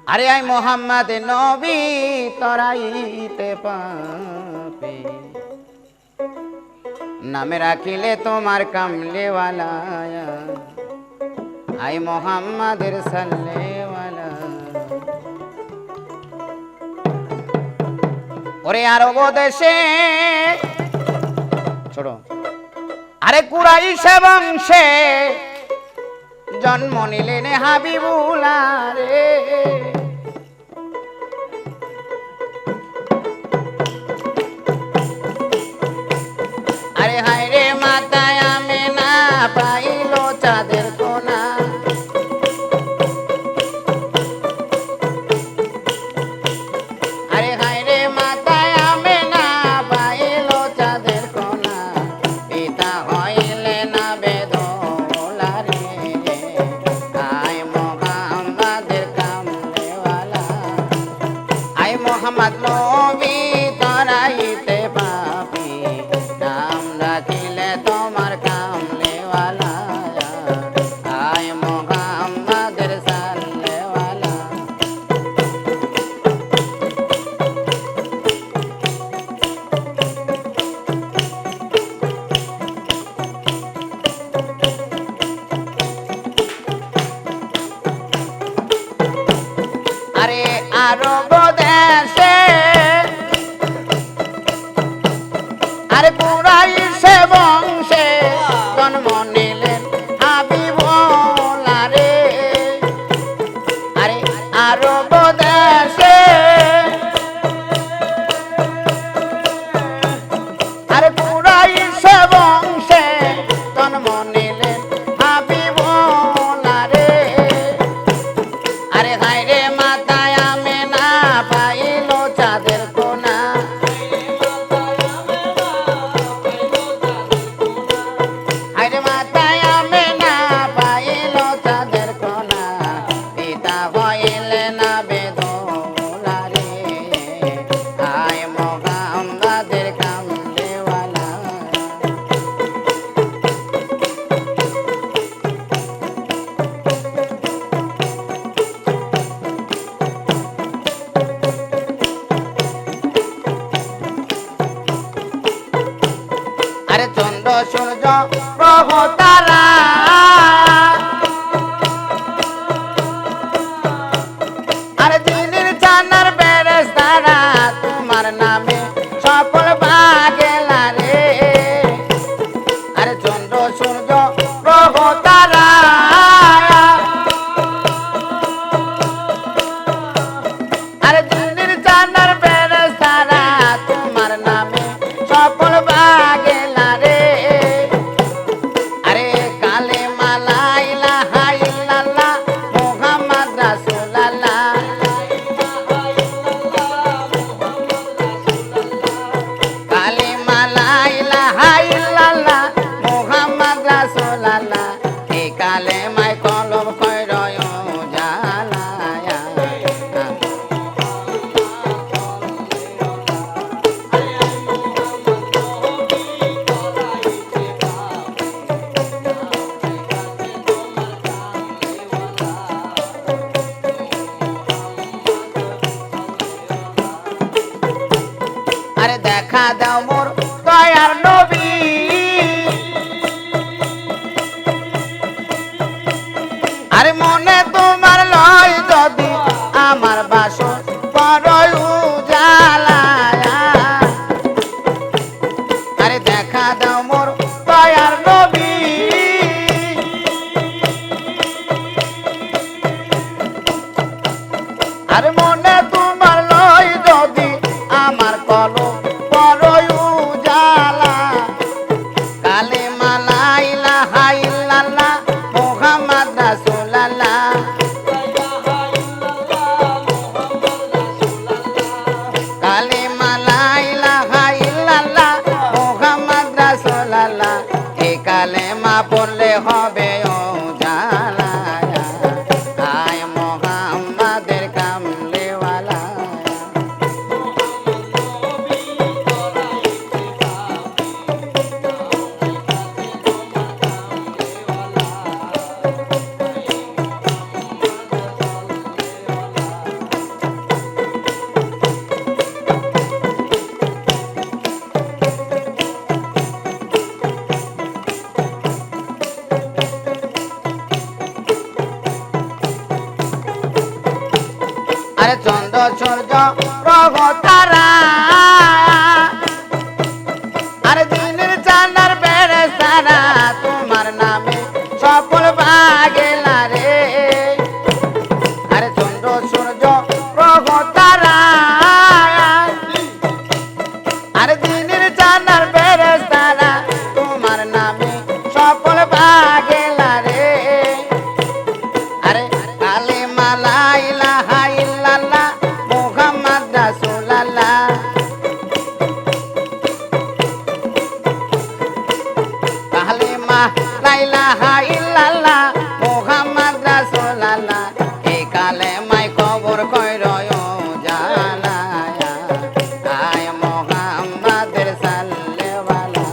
আরে আই মোহাম্মদ নবী তরাইতে পাপে নামে রাখিলে তোমার কামলেওয়ালা আই মোহাম্মদের সাল্লেওয়ালা ওরে আরব দেশে ছোড়ো আরে কুরাইশ বংশে জন্ম নিলেন হাবিবুল্লাহ রে আরে হায় রে মাতায় আমেনা পাইলো চাঁদের কোনা আরে হায় রে মাতায় আমেনা পাইলো চাঁদের কোনা পিতা হইলে না বেদোলা রে আয় মোহাম্মদের কামলেওয়ালা আয় মোহাম্মদ নবী তরাইতে পাপি নাম রাখিলে তোমার কামলেওয়ালা আয় মোহাম্মদের সাল্লেওয়ালা আরে আরব দেশে আরে কুরাইশে বংশে জন্ম নিলেন হাবিবুল্লাহ রে আরে আরব দেশে আরে কুরাইশে বংশে জন্ম নিলেন হাবিবুল্লাহ রে আরে হায় রে মাতায় আমেনা পাইলো চাঁদের কোনা হায় রে মাতায় আমেনা পাইলো চাঁদের কোনা পিতা হইলে না বেদোলা রে আয় মোহাম্মদের কামলেওয়ালা আরে চন্দ্র সূর্য গ্রহ তারা আরে দিনের চাঁদের ফেরেশতারা তোমার নামে সকল বাগেলা রে আরে চন্দ্র সূর্য গ্রহ তারা আরে দিনের চাঁদের ফেরেশতারা তোমার নামে সকল বাগেলা রে আরে কালেমা লা ইলাহা ইল্লাল্লাহ মুহাম্মদ রাসূলুল্লাহ কালেমা লা ইলাহা ইল্লাল্লাহ মুহাম্মদ রাসূলুল্লাহ এই কালেমায় কলব কইরয় জালা আরে দেখা দাও মোর দয়ার নবী আরে মনে তোমার লয় যদি আমার বাসর পরয় উজালা আরে দেখা দাও মোর দয়ার নবী আরে মনে তোমার লয় যদি আমার কলম পরয় উজালা কালেমা লা ইলাহা ইল্লাল্লাহ মুহাম্মদ রাসূলুল্লাহ কালেমা লা ইলাহা ইল্লাল্লাহ মুহাম্মদ রাসূলুল্লাহ এই কালেমা পড়লে হবে উজালা আয় মোহাম্মদের কামলেওয়ালা আরে চন্দ্র সূর্য গ্রহ তারা আরে দিনের চাঁদার ফেরেশতারা তোমার নামে সফল ভাগেলা রে আরে চন্দ্র সূর্য গ্রহ তারা আরে দিনের চাঁদার ফেরেশতারা তোমার নামে সফল ভাগেলা রে আরে কালিমা লা ইলাহা ইল্লাল্লাহ মুহাম্মদ রাসূলুল্লাহ কালিমা লা ইলাহা ইল্লাল্লাহ মুহাম্মদ রাসূলুল্লাহ এই কালেমায় কবর কইরয় জানায়া আয় মুহাম্মাদের সাল্লাল্লাহু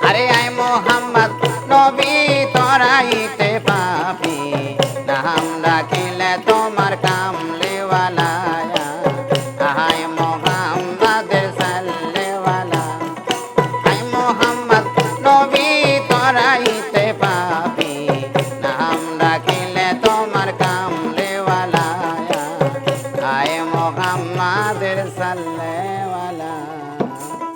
আরে আয় মোহাম্মদ নবী তোরাই